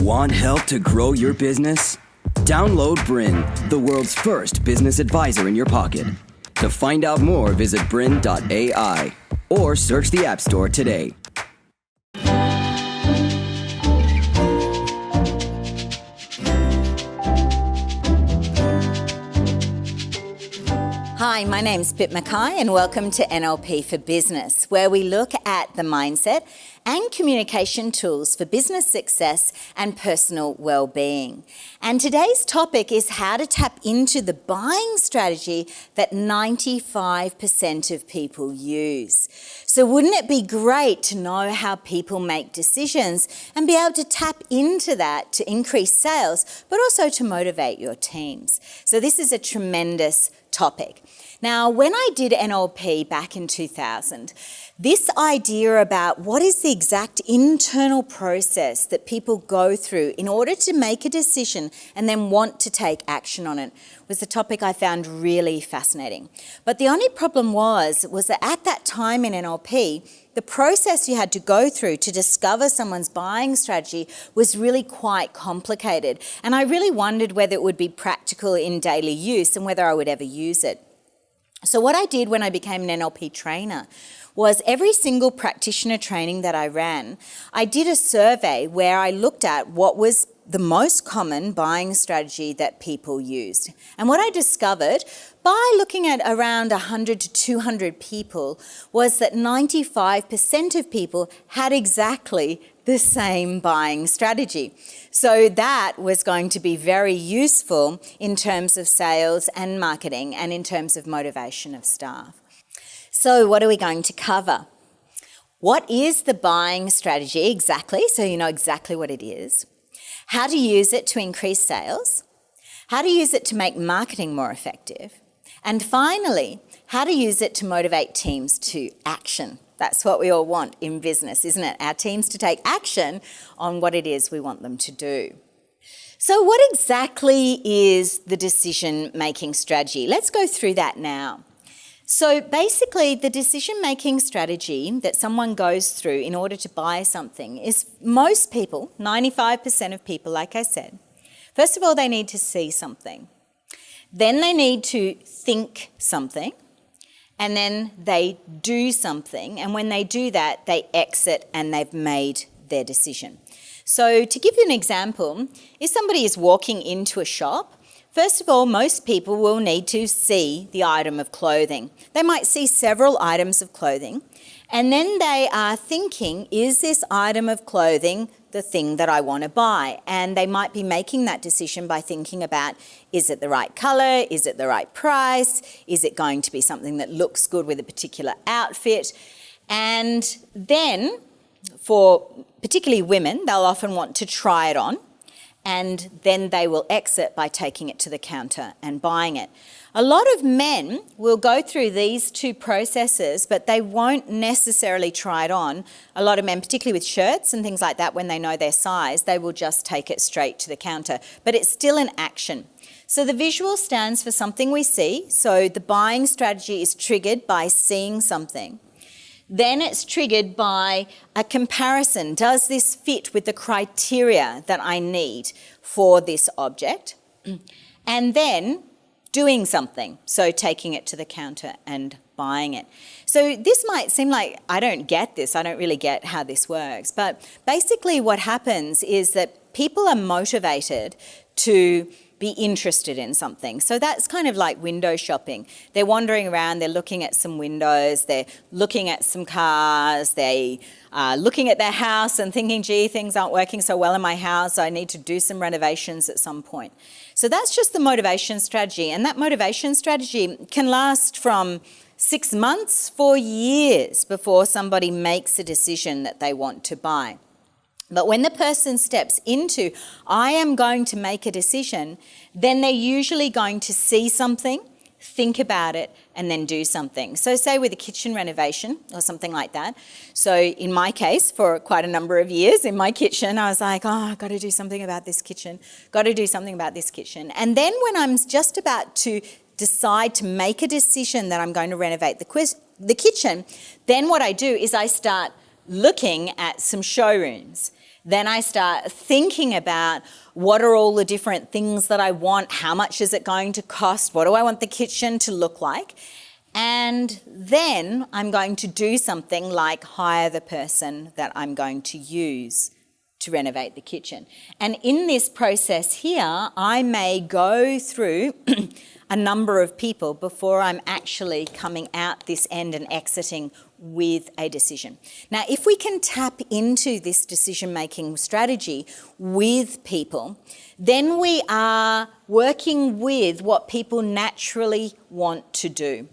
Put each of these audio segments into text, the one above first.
Want help to grow your business? Download BRiN, the world's first business advisor in your pocket. To find out more, visit BRiN.ai or search the App Store today. Hi, my name's Pip McKay and welcome to NLP for Business, where we look at the mindset and communication tools for business success and personal well-being. And today's topic is how to tap into the buying strategy that 95% of people use. So wouldn't it be great to know how people make decisions and be able to tap into that to increase sales, but also to motivate your teams? So this is a tremendous topic. Now, when I did NLP back in 2000, this idea about what is the exact internal process that people go through in order to make a decision and then want to take action on it was a topic I found really fascinating. But the only problem was that at that time in NLP, the process you had to go through to discover someone's buying strategy was really quite complicated. And I really wondered whether it would be practical in daily use and whether I would ever use it. So what I did when I became an NLP trainer was every single practitioner training that I ran, I did a survey where I looked at what was the most common buying strategy that people used. And what I discovered by looking at around 100 to 200 people was that 95% of people had exactly the same buying strategy. So that was going to be very useful in terms of sales and marketing and in terms of motivation of staff. So what are we going to cover? What is the buying strategy exactly, so you know exactly what it is? How to use it to increase sales? How to use it to make marketing more effective? And finally, how to use it to motivate teams to action. That's what we all want in business, isn't it? Our teams to take action on what it is we want them to do. So what exactly is the decision-making strategy? Let's go through that now. So basically, the decision-making strategy that someone goes through in order to buy something is most people, 95% of people, like I said, first of all, they need to see something. Then they need to think something. And then they do something. And when they do that, they exit and they've made their decision. So to give you an example, if somebody is walking into a shop, first of all, most people will need to see the item of clothing. They might see several items of clothing, and then they are thinking, is this item of clothing the thing that I want to buy? And they might be making that decision by thinking about, is it the right colour? Is it the right price? Is it going to be something that looks good with a particular outfit? And then, for particularly women, they'll often want to try it on. And then they will exit by taking it to the counter and buying it. A lot of men will go through these two processes, but they won't necessarily try it on. A lot of men, particularly with shirts and things like that, when they know their size, they will just take it straight to the counter. But it's still an action. So the visual stands for something we see. So the buying strategy is triggered by seeing something. Then it's triggered by a comparison. Does this fit with the criteria that I need for this object? And then doing something, so taking it to the counter and buying it. So this might seem like I don't get this, I don't really get how this works, but basically what happens is that people are motivated to be interested in something. So that's kind of like window shopping. They're wandering around, they're looking at some windows, they're looking at some cars, they are looking at their house and thinking, gee, things aren't working so well in my house, I need to do some renovations at some point. So that's just the motivation strategy, and that motivation strategy can last from 6 months, 4 years before somebody makes a decision that they want to buy. But when the person steps into, I am going to make a decision, then they're usually going to see something, think about it, and then do something. So say with a kitchen renovation or something like that. So in my case, for quite a number of years in my kitchen, I was like, oh, I've got to do something about this kitchen, got to do something about this kitchen. And then when I'm just about to decide to make a decision that I'm going to renovate the kitchen, then what I do is I start looking at some showrooms. Then I start thinking about what are all the different things that I want, how much is it going to cost, what do I want the kitchen to look like? And then I'm going to do something like hire the person that I'm going to use to renovate the kitchen. And in this process here, I may go through a number of people before I'm actually coming out this end and exiting with a decision. Now, if we can tap into this decision-making strategy with people, then we are working with what people naturally want to do.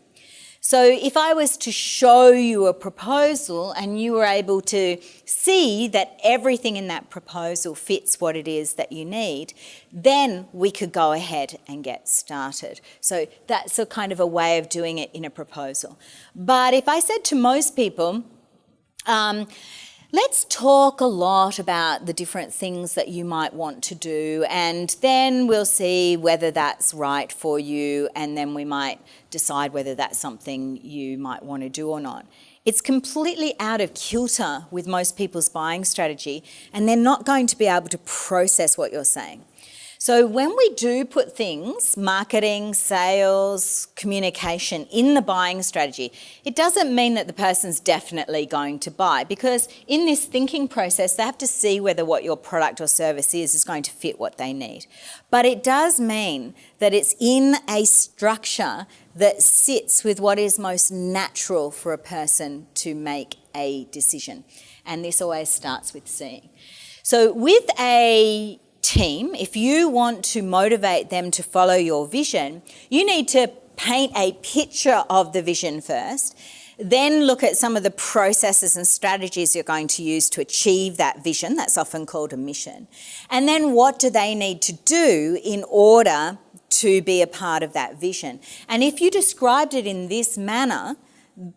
So if I was to show you a proposal and you were able to see that everything in that proposal fits what it is that you need, then we could go ahead and get started. So that's a kind of a way of doing it in a proposal. But if I said to most people, let's talk a lot about the different things that you might want to do, and then we'll see whether that's right for you, and then we might decide whether that's something you might want to do or not. It's completely out of kilter with most people's buying strategy, and they're not going to be able to process what you're saying. So when we do put things, marketing, sales, communication, in the buying strategy, it doesn't mean that the person's definitely going to buy, because in this thinking process, they have to see whether what your product or service is going to fit what they need. But it does mean that it's in a structure that sits with what is most natural for a person to make a decision. And this always starts with seeing. So with a team, if you want to motivate them to follow your vision, you need to paint a picture of the vision first, then look at some of the processes and strategies you're going to use to achieve that vision. That's often called a mission. And then what do they need to do in order to be a part of that vision? And if you described it in this manner,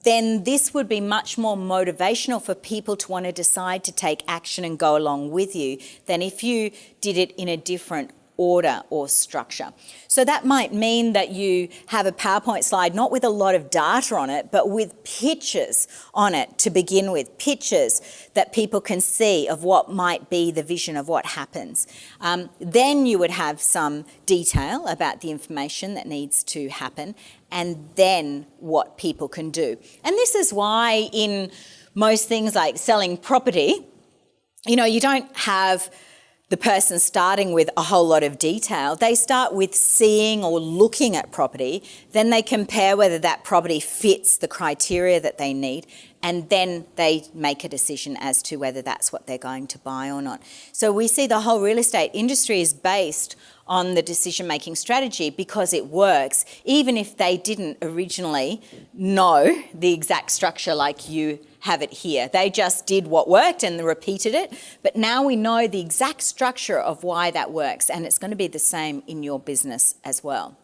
then this would be much more motivational for people to want to decide to take action and go along with you than if you did it in a different order or structure. So that might mean that you have a PowerPoint slide not with a lot of data on it, but with pictures on it to begin with, pictures that people can see of what might be the vision of what happens. Then you would have some detail about the information that needs to happen, and then what people can do. And this is why in most things like selling property, you don't have the person starting with a whole lot of detail. They start with seeing or looking at property, then they compare whether that property fits the criteria that they need, and then they make a decision as to whether that's what they're going to buy or not. So we see the whole real estate industry is based on the decision-making strategy because it works, even if they didn't originally know the exact structure like you have it here. They just did what worked and repeated it, but now we know the exact structure of why that works, and it's going to be the same in your business as well.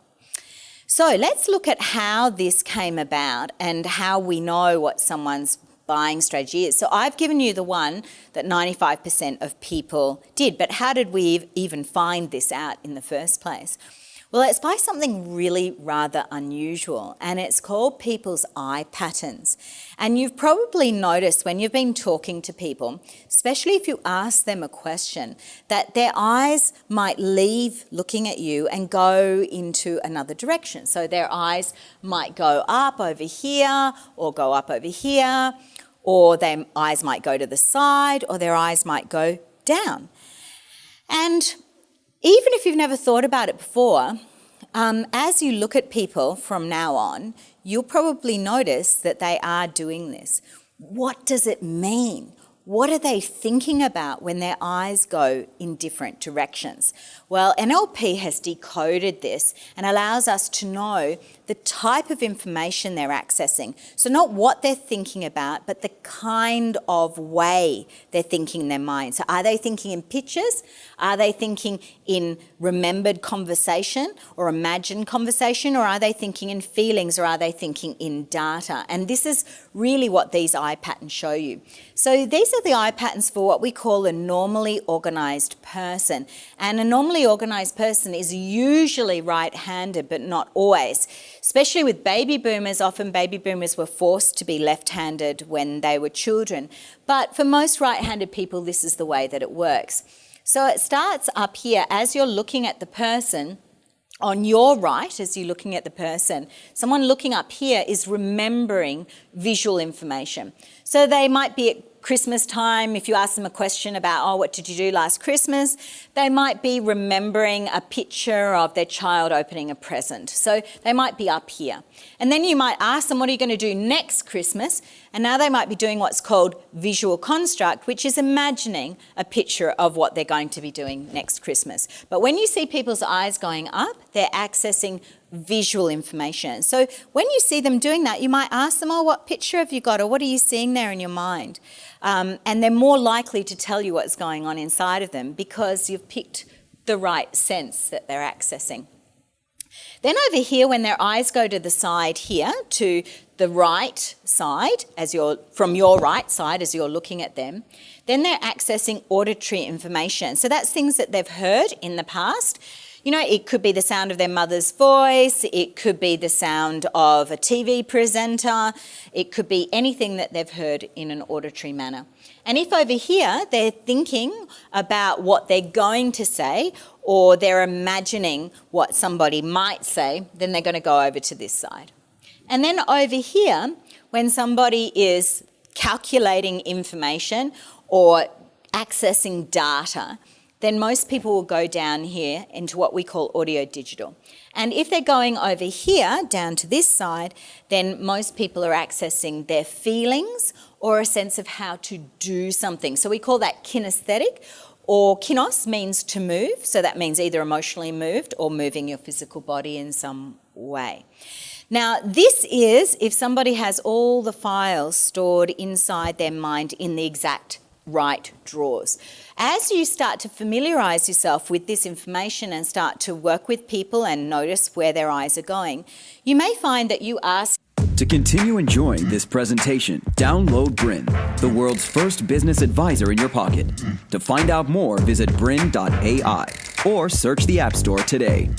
So let's look at how this came about and how we know what someone's buying strategy is. So I've given you the one that 95% of people did, but how did we even find this out in the first place? Well, it's by something really rather unusual, and it's called people's eye patterns. And you've probably noticed when you've been talking to people, especially if you ask them a question, that their eyes might leave looking at you and go into another direction. So their eyes might go up over here or go up over here, or their eyes might go to the side, or their eyes might go down. And even if you've never thought about it before, as you look at people from now on, you'll probably notice that they are doing this. What does it mean? What are they thinking about when their eyes go in different directions? Well, NLP has decoded this and allows us to know the type of information they're accessing. So not what they're thinking about, but the kind of way they're thinking in their mind. So are they thinking in pictures? Are they thinking in remembered conversation or imagined conversation? Or are they thinking in feelings, or are they thinking in data? And this is really what these eye patterns show you. So these these are the eye patterns for what we call a normally organised person. And a normally organised person is usually right-handed, but not always. Especially with baby boomers, often baby boomers were forced to be left-handed when they were children. But for most right-handed people, this is the way that it works. So it starts up here as you're looking at the person. On your right, as you're looking at the person, someone looking up here is remembering visual information. So they might be at Christmas time, if you ask them a question about, what did you do last Christmas? They might be remembering a picture of their child opening a present. So they might be up here. And then you might ask them, what are you going to do next Christmas? And now they might be doing what's called visual construct, which is imagining a picture of what they're going to be doing next Christmas. But when you see people's eyes going up, they're accessing visual information. So when you see them doing that, you might ask them, what picture have you got? Or what are you seeing there in your mind? And they're more likely to tell you what's going on inside of them because you've picked the right sense that they're accessing. Then over here, when their eyes go to the side here, to the right side, from your right side as you're looking at them, then they're accessing auditory information. So that's things that they've heard in the past. It could be the sound of their mother's voice, it could be the sound of a TV presenter, it could be anything that they've heard in an auditory manner. And if over here they're thinking about what they're going to say or they're imagining what somebody might say, then they're going to go over to this side. And then over here, when somebody is calculating information or accessing data, then most people will go down here into what we call audio digital. And if they're going over here, down to this side, then most people are accessing their feelings or a sense of how to do something. So we call that kinesthetic, or kinos means to move. So that means either emotionally moved or moving your physical body in some way. Now, this is if somebody has all the files stored inside their mind in the exact right drawers. As you start to familiarise yourself with this information and start to work with people and notice where their eyes are going, you may find that you ask. To continue enjoying this presentation, download BRiN, the world's first business advisor in your pocket. To find out more, visit BRiN.ai or search the App Store today.